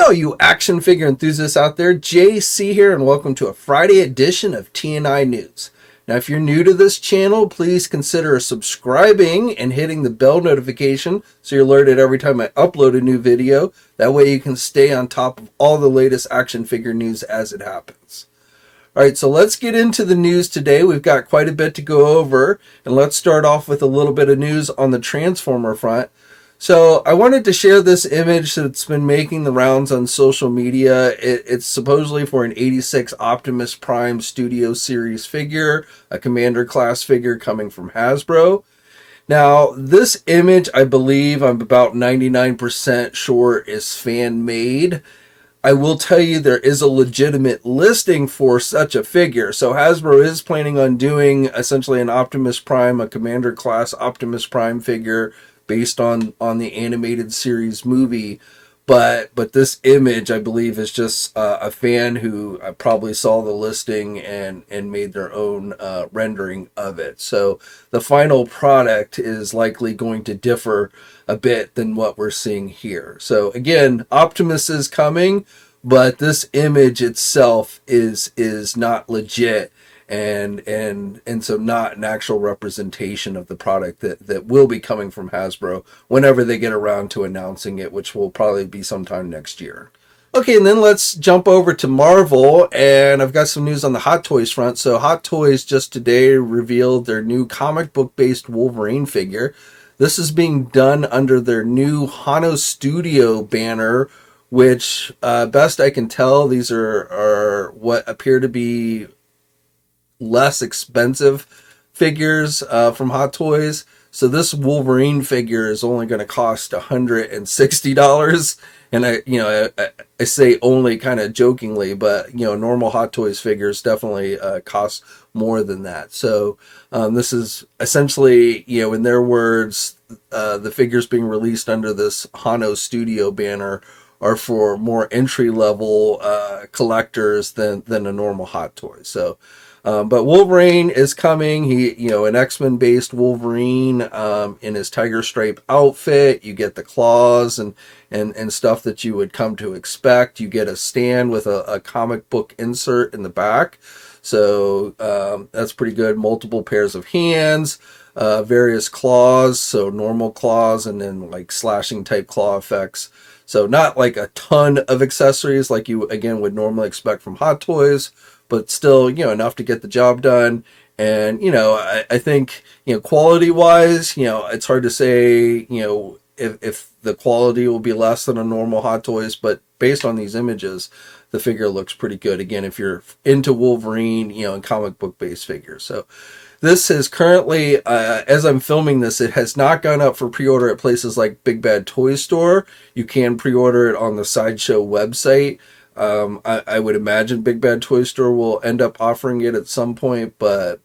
all you action figure enthusiasts out there, JC here, and welcome to a Friday edition of TNInews. Now, if you're new to this channel, please consider subscribing and hitting the bell notification so you're alerted every time I upload a new video. That way you can stay on top of all the latest action figure news as it happens. Alright, so let's get into the news today. We've got quite a bit to go over, and let's start off with a little bit of news on the Transformer front. So I wanted to share this image that's been making the rounds on social media. It's supposedly for an 86 Optimus Prime Studio Series figure, a Commander class figure coming from Hasbro. Now, this image, I believe, I'm about 99% sure is fan-made. I will tell you there is a legitimate listing for such a figure. So Hasbro is planning on doing essentially an Optimus Prime, a Commander class Optimus Prime figure, based on the animated series movie, but this image, I believe, is just a fan who probably saw the listing and made their own rendering of it. So the final product is likely going to differ a bit than what we're seeing here. So again, Optimus is coming, but this image itself is not legit. And so not an actual representation of the product that will be coming from Hasbro whenever they get around to announcing it, which will probably be sometime next year. Okay, and then let's jump over to Marvel, and I've got some news on the Hot Toys front. So Hot Toys just today revealed their new comic book-based Wolverine figure. This is being done under their new Hano Studio banner, which, best I can tell, these are what appear to be less expensive figures from Hot Toys. So this Wolverine figure is only going to cost $160, and I say only kind of jokingly, but normal Hot Toys figures definitely cost more than that. So this is essentially, in their words, the figures being released under this Hano Studio banner are for more entry level collectors than a normal Hot Toy. So but Wolverine is coming. He, an X-Men based Wolverine in his tiger stripe outfit. You get the claws and stuff that you would come to expect. You get a stand with a comic book insert in the back. So that's pretty good. Multiple pairs of hands, various claws. So normal claws and then like slashing type claw effects. So not like a ton of accessories like you, again, would normally expect from Hot Toys, but still, enough to get the job done. And, I think, quality-wise, it's hard to say, if the quality will be less than a normal Hot Toys, but based on these images, the figure looks pretty good. Again, if you're into Wolverine, and comic book-based figures. So this is currently, as I'm filming this, it has not gone up for pre-order at places like Big Bad Toy Store. You can pre-order it on the Sideshow website. I would imagine Big Bad Toy Store will end up offering it at some point, but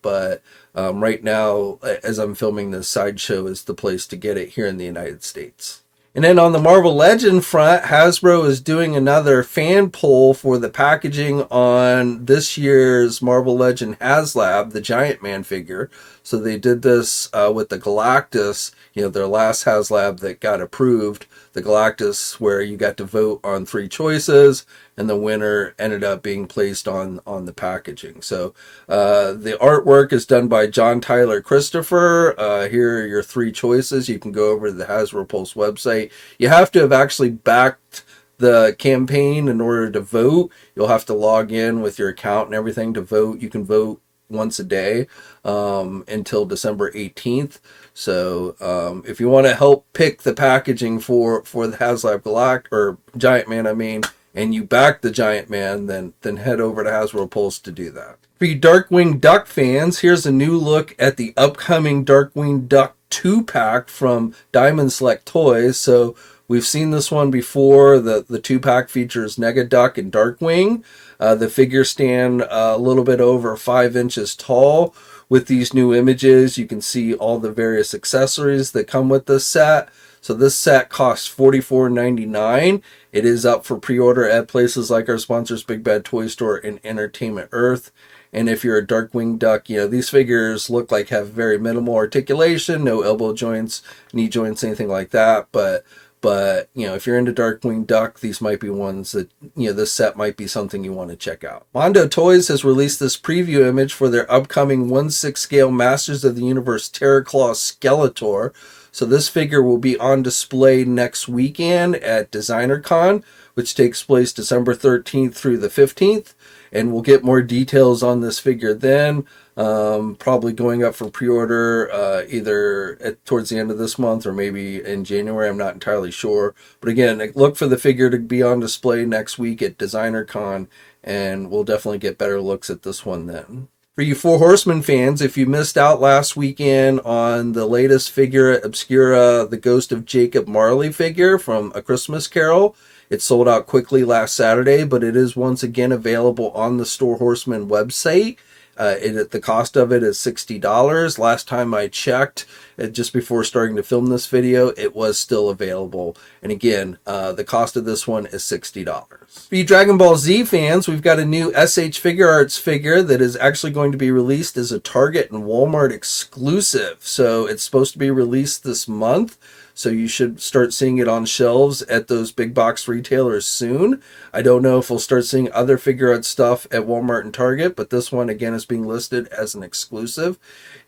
right now, as I'm filming this, Sideshow is the place to get it here in the United States. And then on the Marvel Legend front, Hasbro is doing another fan poll for the packaging on this year's Marvel Legend Haslab, the Giant Man figure. So they did this with the Galactus, their last Haslab that got approved, the Galactus, where you got to vote on 3 choices, and the winner ended up being placed on the packaging. So the artwork is done by John Tyler Christopher. Here are your 3 choices. You can go over to the Hasbro Pulse website. You have to have actually backed the campaign in order to vote. You'll have to log in with your account and everything to vote. You can vote once a day until December 18th. So if you want to help pick the packaging for the Haslab or Giant Man, and you back the Giant Man, then head over to Hasbro Pulse to do that. For you Darkwing Duck fans, here's a new look at the upcoming Darkwing Duck 2-pack from Diamond Select Toys. So we've seen this one before. The 2-pack features Neca Duck and Darkwing. The figures stand a little bit over 5 inches tall. With these new images, you can see all the various accessories that come with this set. So this set costs $44.99. It is up for pre-order at places like our sponsors Big Bad Toy Store and Entertainment Earth. And if you're a Darkwing Duck, these figures look like have very minimal articulation, no elbow joints, knee joints, anything like that. But But, if you're into Darkwing Duck, these might be ones that, this set might be something you want to check out. Mondo Toys has released this preview image for their upcoming 1/6 scale Masters of the Universe Terraclaw Skeletor. So this figure will be on display next weekend at Designer Con, which takes place December 13th through the 15th. And we'll get more details on this figure then. Probably going up for pre-order either towards the end of this month or maybe in January. I'm not entirely sure. But again, look for the figure to be on display next week at Designer Con, and we'll definitely get better looks at this one then. For you Four Horsemen fans, if you missed out last weekend on the latest Figura Obscura, the Ghost of Jacob Marley figure from A Christmas Carol, it sold out quickly last Saturday, but it is once again available on the Store Horsemen website. The cost of it is $60. Last time I checked, just before starting to film this video, it was still available. And again, the cost of this one is $60. For you Dragon Ball Z fans, we've got a new SH Figuarts figure that is actually going to be released as a Target and Walmart exclusive. So it's supposed to be released this month. So you should start seeing it on shelves at those big box retailers soon. I don't know if we'll start seeing other Figuarts stuff at Walmart and Target, but this one again is being listed as an exclusive.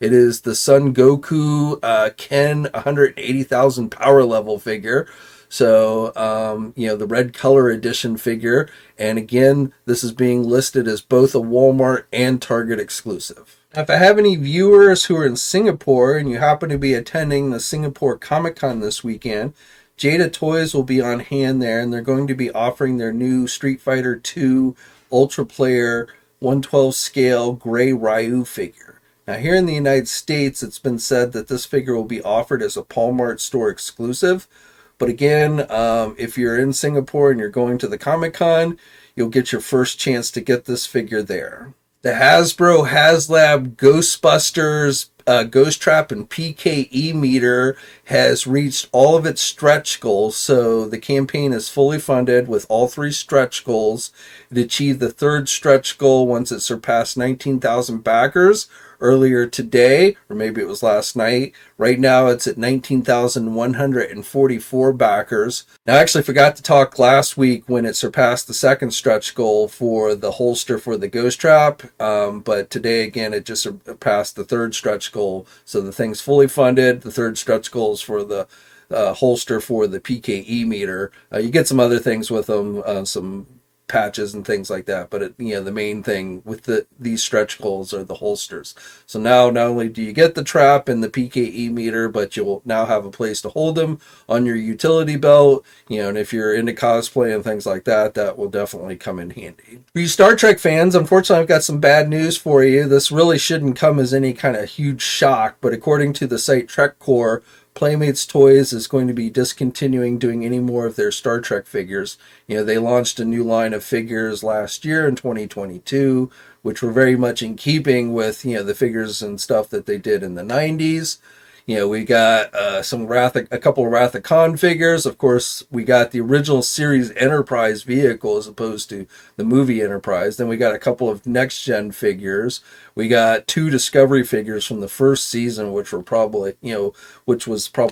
It is the Son Goku Ken 180,000 power level figure. So, the red color edition figure. And again, this is being listed as both a Walmart and Target exclusive. If I have any viewers who are in Singapore and you happen to be attending the Singapore Comic-Con this weekend, Jada Toys will be on hand there, and they're going to be offering their new Street Fighter II Ultra Player 1/12 scale Gray Ryu figure. Now here in the United States, it's been said that this figure will be offered as a Walmart store exclusive. But again, if you're in Singapore and you're going to the Comic-Con, you'll get your first chance to get this figure there. The Hasbro Haslab Ghostbusters Ghost Trap and PKE meter has reached all of its stretch goals. So the campaign is fully funded with all 3 stretch goals. It achieved the 3rd stretch goal once it surpassed 19,000 backers earlier today, or maybe it was last night. Right now it's at 19,144 backers. Now I actually forgot to talk last week when it surpassed the 2nd stretch goal for the holster for the Ghost Trap, but today again it just surpassed the 3rd stretch goal. So the thing's fully funded. The 3rd stretch goal is for the holster for the PKE meter. You get some other things with them, some patches and things like that, but the main thing with these stretch goals are the holsters. So now not only do you get the trap and the PKE meter, but you'll now have a place to hold them on your utility belt, and if you're into cosplay and things like that, that will definitely come in handy. For you Star Trek fans, unfortunately I've got some bad news for you. This really shouldn't come as any kind of huge shock, but according to the site TrekCore, Playmates Toys is going to be discontinuing doing any more of their Star Trek figures. They launched a new line of figures last year in 2022, which were very much in keeping with, the figures and stuff that they did in the 90s. We got a couple of Wrath of Khan figures. Of course, we got the original series Enterprise vehicle as opposed to the movie Enterprise. Then we got a couple of next-gen figures. We got 2 Discovery figures from the first season, which was probably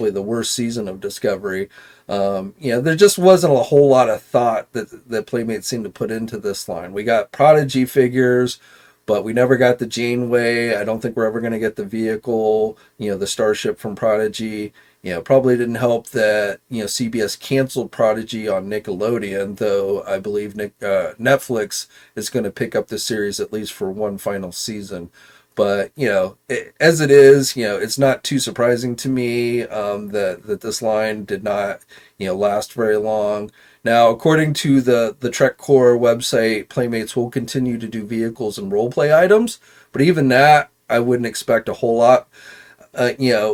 the worst season of Discovery. There just wasn't a whole lot of thought that Playmates seemed to put into this line. We got Prodigy figures, but we never got the Janeway. I don't think we're ever going to get the vehicle, the Starship from Prodigy. Probably didn't help that, CBS canceled Prodigy on Nickelodeon, though I believe Netflix is going to pick up the series at least for one final season. But, as it is, it's not too surprising to me that this line did not, last very long. Now, according to the TrekCore website, Playmates will continue to do vehicles and roleplay items, but even that, I wouldn't expect a whole lot,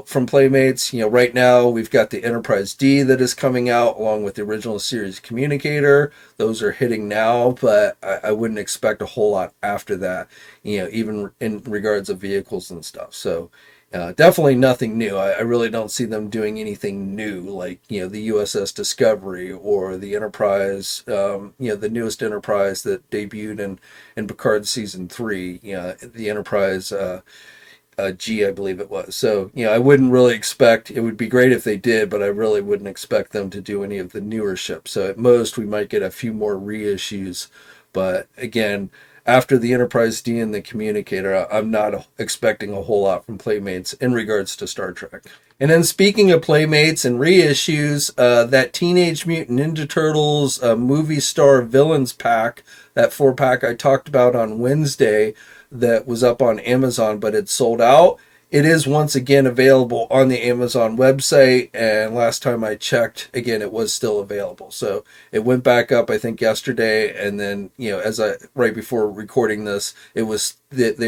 from Playmates. Right now, we've got the Enterprise D that is coming out, along with the original series Communicator. Those are hitting now, but I wouldn't expect a whole lot after that, even in regards of vehicles and stuff. So, definitely nothing new. I really don't see them doing anything new, like, the USS Discovery or the Enterprise, the newest Enterprise that debuted in Picard Season 3, the Enterprise G, I believe it was. So, I wouldn't really expect, it would be great if they did, but I really wouldn't expect them to do any of the newer ships. So at most, we might get a few more reissues. But again, after the Enterprise D and the Communicator, I'm not expecting a whole lot from Playmates in regards to Star Trek. And then speaking of Playmates and reissues, that Teenage Mutant Ninja Turtles movie star villains pack, that 4-pack I talked about on Wednesday, that was up on Amazon, but it sold out. It is once again available on the Amazon website, and last time I checked, again, it was still available. So it went back up, I think, yesterday, and then, right before recording this, they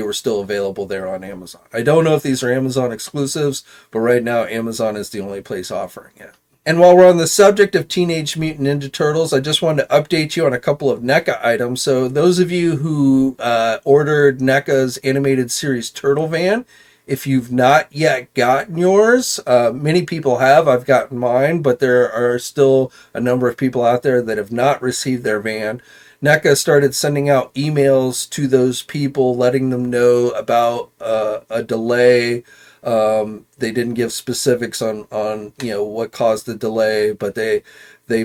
were still available there on Amazon. I don't know if these are Amazon exclusives, but right now Amazon is the only place offering it. And while we're on the subject of Teenage Mutant Ninja Turtles, I just wanted to update you on a couple of NECA items. So those of you who ordered NECA's animated series Turtle Van, if you've not yet gotten yours, many people have. I've gotten mine, but there are still a number of people out there that have not received their van. NECA started sending out emails to those people, letting them know about a delay. They didn't give specifics on what caused the delay, but they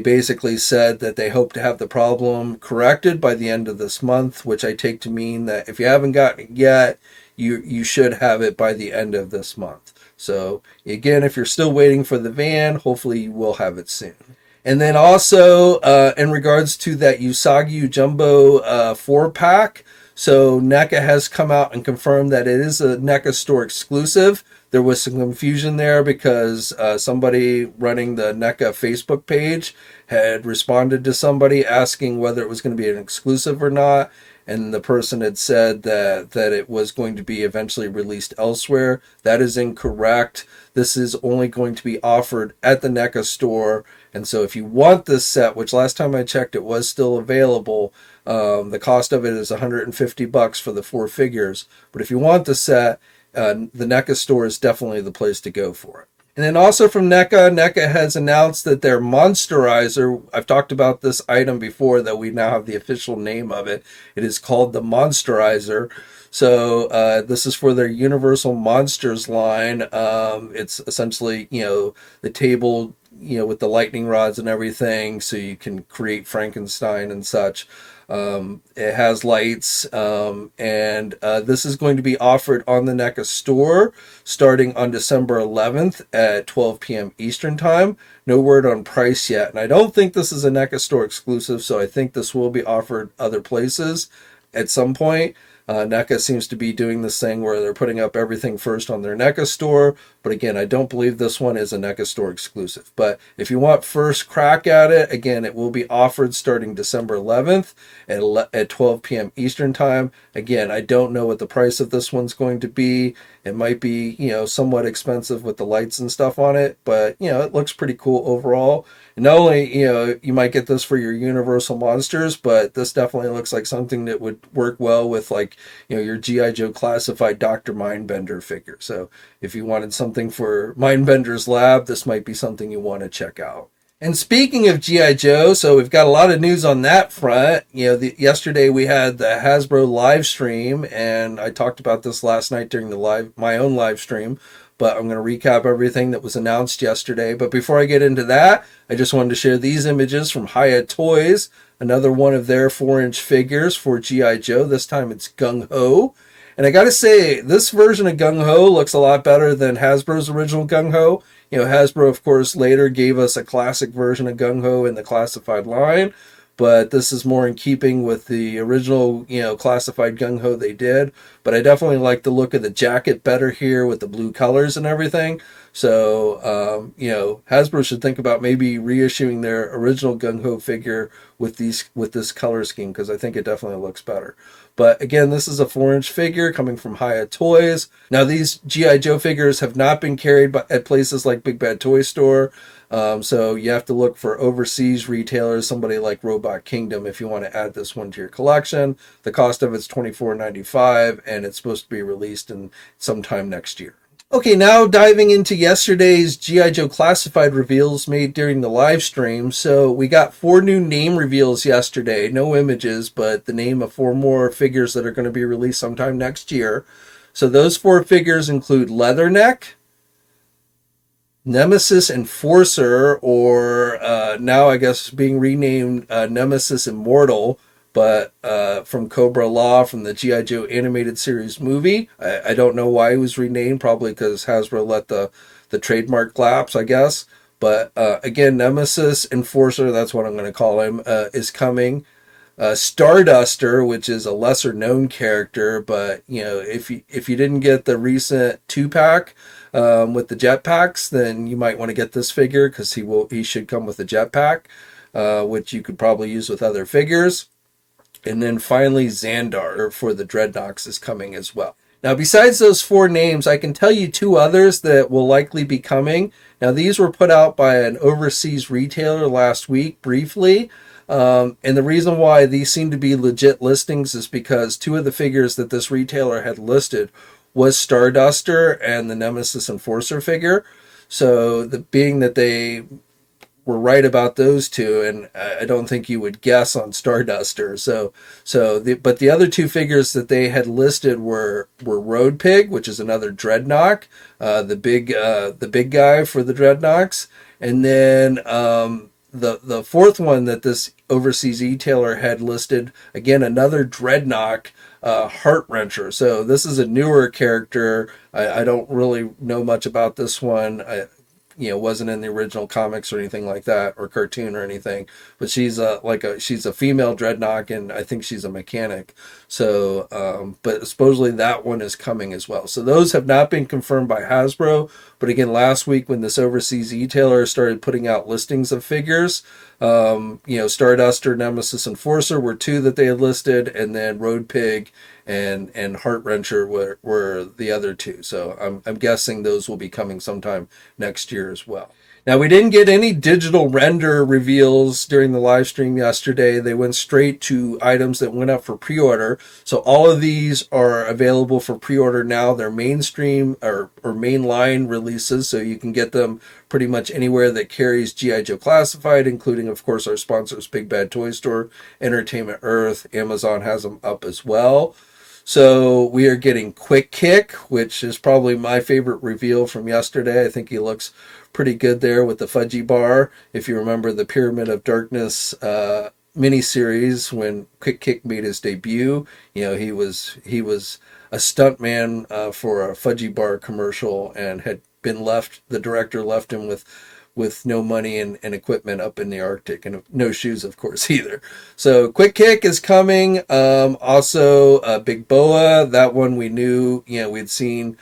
basically said that they hope to have the problem corrected by the end of this month, which I take to mean that if you haven't gotten it yet, you should have it by the end of this month. So again, if you're still waiting for the van, hopefully you will have it soon. And then also in regards to that Usagi Jumbo 4-pack, so NECA has come out and confirmed that it is a NECA store exclusive. There was some confusion there because somebody running the NECA Facebook page had responded to somebody asking whether it was going to be an exclusive or not. And the person had said that it was going to be eventually released elsewhere. That is incorrect. This is only going to be offered at the NECA store. And so if you want this set, which last time I checked it was still available, the cost of it is $150 for the 4 figures. But if you want the set, the NECA store is definitely the place to go for it. And then also from NECA has announced that their Monsterizer, I've talked about this item before, that we now have the official name of it. It is called the Monsterizer. So this is for their Universal Monsters line. It's essentially, the table, with the lightning rods and everything, so you can create Frankenstein and such. It has lights, and this is going to be offered on the NECA store starting on December 11th at 12 p.m. Eastern Time. No word on price yet, and I don't think this is a NECA store exclusive, so I think this will be offered other places at some point. NECA seems to be doing this thing where they're putting up everything first on their NECA store. But again, I don't believe this one is a NECA store exclusive. But if you want first crack at it, again, it will be offered starting December 11th at 12 p.m. Eastern Time. Again, I don't know what the price of this one's going to be. It might be, somewhat expensive with the lights and stuff on it. But, it looks pretty cool overall. And not only, you might get this for your Universal Monsters, but this definitely looks like something that would work well with, like, your GIJoe classified Dr. Mindbender figure. So if you wanted something for Mindbender's lab, this might be something you want to check out. And speaking of GIJoe, so we've got a lot of news on that front. Yesterday we had the Hasbro live stream, and I talked about this last night during my own live stream. But I'm going to recap everything that was announced yesterday. But before I get into that, I just wanted to share these images from Hiya Toys, another one of their 4-inch figures for GIJoe. This time it's Gung-Ho. And I got to say, this version of Gung-Ho looks a lot better than Hasbro's original Gung-Ho. Hasbro, of course, later gave us a classic version of Gung-Ho in the classified line. But this is more in keeping with the original, classified Gung-Ho they did. But I definitely like the look of the jacket better here with the blue colors and everything. So, Hasbro should think about maybe reissuing their original Gung-Ho figure with this color scheme, because I think it definitely looks better. But again, this is a 4-inch figure coming from Hiya Toys. Now, these GIJoe figures have not been carried at places like Big Bad Toy Store. So you have to look for overseas retailers, somebody like Robot Kingdom, if you want to add this one to your collection. The cost of it's $24.95, and it's supposed to be released in sometime next year. Okay, now diving into yesterday's GIJoe classified reveals made during the live stream. So we got 4 new name reveals yesterday. No images, but the name of 4 more figures that are going to be released sometime next year. So those 4 figures include Leatherneck, Nemesis Enforcer, or now I guess being renamed Nemesis Immortal, but from Cobra Law from the GIJoe animated series movie. I don't know why it was renamed, probably because Hasbro let the trademark lapse, I guess. But again, Nemesis Enforcer, that's what I'm going to call him, is coming. Starduster, which is a lesser known character, but if you didn't get the recent 2-pack with the jetpacks, then you might want to get this figure because he should come with a jetpack, which you could probably use with other figures. And then finally, Xandar for the Dreadnoks is coming as well. Now, besides those 4 names, I can tell you 2 others that will likely be coming. Now, these were put out by an overseas retailer last week, briefly. And the reason why these seem to be legit listings is because 2 of the figures that this retailer had listed was Starduster and the Nemesis Enforcer figure. So, being that they were right about those 2, and I don't think you would guess on Starduster. But the other 2 figures that they had listed were Road Pig, which is another Dreadnok, the big guy for the Dreadnoks, and then the 4th one that this overseas retailer had listed, again another Dreadnok, Heart Wrencher. So this is a newer character. I don't really know much about this one. Wasn't in the original comics or anything like that, or cartoon or anything, but she's a female Dreadnok, and I think she's a mechanic. So, but supposedly that one is coming as well. So those have not been confirmed by Hasbro, but again, last week when this overseas retailer started putting out listings of figures, Starduster, Nemesis Enforcer were 2 that they had listed, and then Road Pig and Heart Wrencher were the other 2. So I'm guessing those will be coming sometime next year as well. Now, we didn't get any digital render reveals during the live stream yesterday. They went straight to items that went up for pre-order. So all of these are available for pre-order now. They're mainstream or mainline releases, so you can get them pretty much anywhere that carries GIJoe Classified, including, of course, our sponsors, Big Bad Toy Store, Entertainment Earth. Amazon has them up as well. So we are getting Quick Kick, which is probably my favorite reveal from yesterday. I think he looks pretty good there with the fudgy bar. If you remember the Pyramid of Darkness miniseries, when Quick Kick made his debut, he was a stuntman for a fudgy bar commercial, and had been the director left him with no money and equipment up in the Arctic, and no shoes, of course, either. So Quick Kick is coming. Also, Big Boa, that one we knew, we'd seen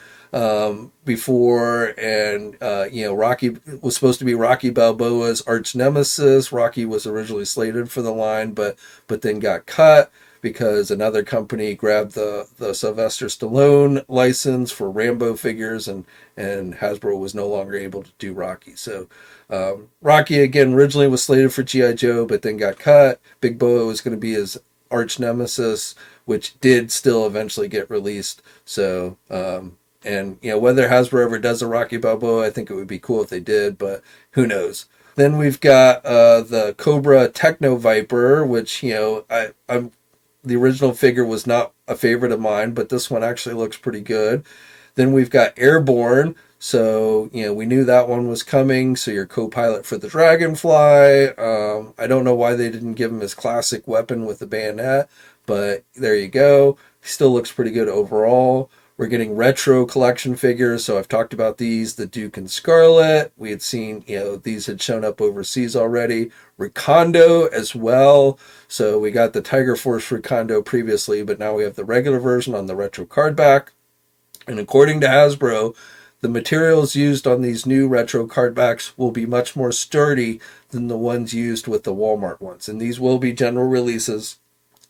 before, and Rocky was supposed to be Rocky Balboa's arch nemesis. Rocky was originally slated for the line, but then got cut because another company grabbed the Sylvester Stallone license for Rambo figures, and Hasbro was no longer able to do Rocky. So Rocky, again, originally was slated for GIJoe, but then got cut. Big Boa was going to be his arch nemesis, which did still eventually get released. So, and whether Hasbro ever does a Rocky Balboa, I think it would be cool if they did, but who knows. Then we've got the Cobra Techno Viper, which, the original figure was not a favorite of mine, but this one actually looks pretty good. Then we've got Airborne. So, we knew that one was coming. So your co-pilot for the Dragonfly. I don't know why they didn't give him his classic weapon with the bayonet, but there you go. He still looks pretty good overall. We're getting retro collection figures. So I've talked about these, the Duke and Scarlet. We had seen, these had shown up overseas already. Recondo as well. So we got the Tiger Force Recondo previously, but now we have the regular version on the retro card back. And according to Hasbro, the materials used on these new retro card backs will be much more sturdy than the ones used with the Walmart ones. And these will be general releases.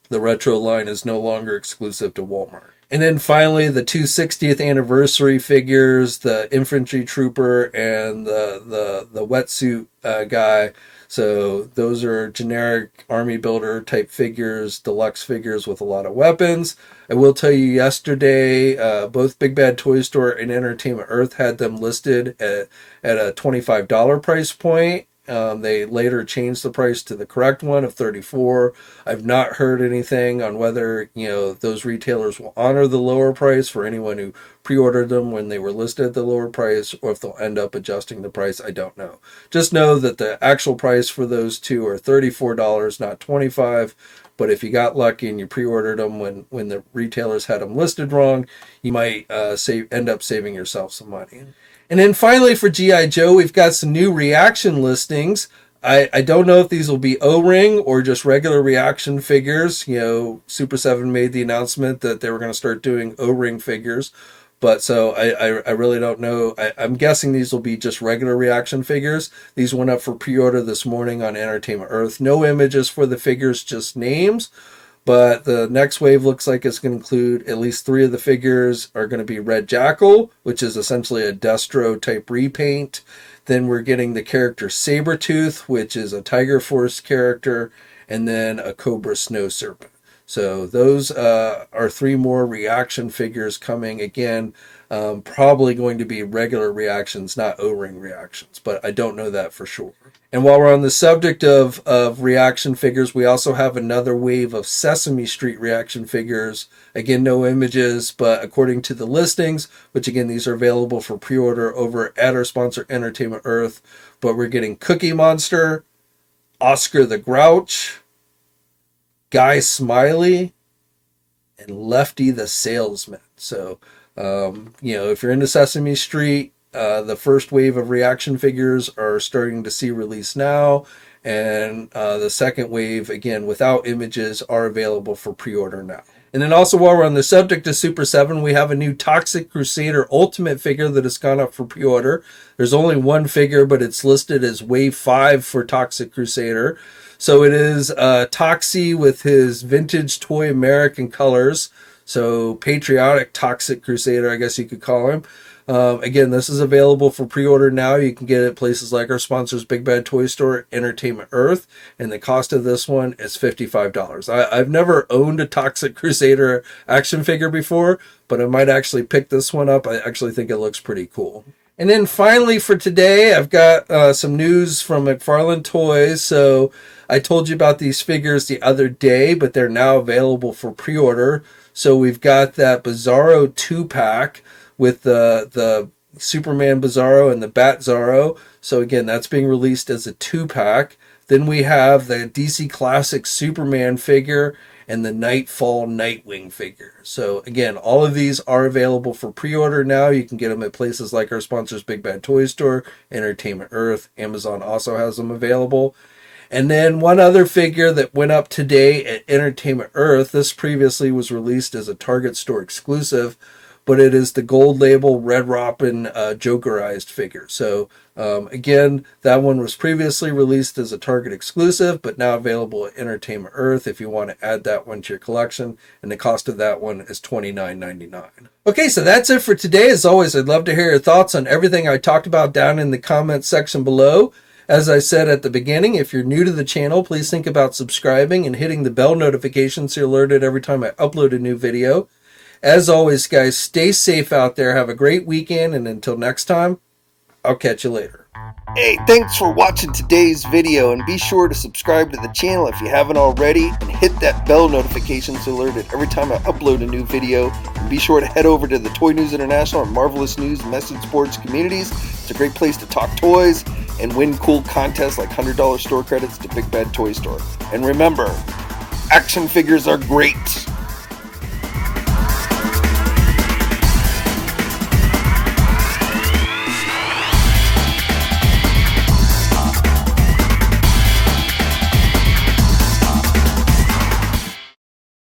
The retro line is no longer exclusive to Walmart. And then finally, the 260th anniversary figures, the infantry trooper and the wetsuit guy. So those are generic army builder type figures, deluxe figures with a lot of weapons. I will tell you, yesterday, both Big Bad Toy Store and Entertainment Earth had them listed at a $25 price point. They later changed the price to the correct one of $34. I've not heard anything on whether, those retailers will honor the lower price for anyone who pre-ordered them when they were listed at the lower price, or if they'll end up adjusting the price. I don't know. Just know that the actual price for those two are $34, not $25. But if you got lucky and you pre-ordered them when the retailers had them listed wrong, you might end up saving yourself some money. And then finally for G.I. Joe, we've got some new reaction listings. I don't know if these will be O-ring or just regular reaction figures. Super 7 made the announcement that they were going to start doing O-ring figures. But so I really don't know. I'm guessing these will be just regular reaction figures. These went up for pre-order this morning on Entertainment Earth. No images for the figures, just names. But the next wave looks like it's going to include at least 3 of the figures are going to be Red Jackal, which is essentially a Destro type repaint. Then we're getting the character Sabretooth, which is a Tiger Force character, and then a Cobra Snow Serpent. So those are 3 more reaction figures coming. Again, probably going to be regular reactions, not O-ring reactions, but I don't know that for sure. And while we're on the subject of reaction figures, we also have another wave of Sesame Street reaction figures. Again, no images, but according to the listings, which again, these are available for pre-order over at our sponsor, Entertainment Earth, but we're getting Cookie Monster, Oscar the Grouch, Guy Smiley, and Lefty the Salesman. So, if you're into Sesame Street, the first wave of reaction figures are starting to see release now. And the second wave, again, without images, are available for pre-order now. And then also while we're on the subject of Super 7, we have a new Toxic Crusader Ultimate figure that has gone up for pre-order. There's only one figure, but it's listed as Wave 5 for Toxic Crusader. So it is Toxie with his vintage toy American colors. So patriotic Toxic Crusader, I guess you could call him. Again, this is available for pre-order now. You can get it at places like our sponsors, Big Bad Toy Store, Entertainment Earth. And the cost of this one is $55. I've never owned a Toxic Crusader action figure before, but I might actually pick this one up. I actually think it looks pretty cool. And then finally for today, I've got some news from McFarlane Toys. So I told you about these figures the other day, but they're now available for pre-order. So we've got that Bizarro 2-pack with the Superman Bizarro and the Bat Zorro. So again, that's being released as a 2-pack. Then we have the DC Classic Superman figure and the Nightfall Nightwing figure. So again, all of these are available for pre-order now. You can get them at places like our sponsors, Big Bad Toy Store, Entertainment Earth. Amazon also has them available. And then one other figure that went up today at Entertainment Earth. This previously was released as a Target store exclusive, but it is the gold label Red Robin Jokerized figure. So again, that one was previously released as a Target exclusive, but now available at Entertainment Earth if you want to add that one to your collection. And the cost of that one is $29.99. Okay, so that's it for today. As always, I'd love to hear your thoughts on everything I talked about down in the comments section below. As I said at the beginning, if you're new to the channel, please think about subscribing and hitting the bell notification so you're alerted every time I upload a new video. As always, guys, stay safe out there. Have a great weekend, and until next time, I'll catch you later. Hey, thanks for watching today's video, and be sure to subscribe to the channel if you haven't already, and hit that bell notification so you're alerted every time I upload a new video. And be sure to head over to the Toy News International and Marvelous News message boards communities. It's a great place to talk toys and win cool contests like $100 store credits to Big Bad Toy Store. And remember, action figures are great.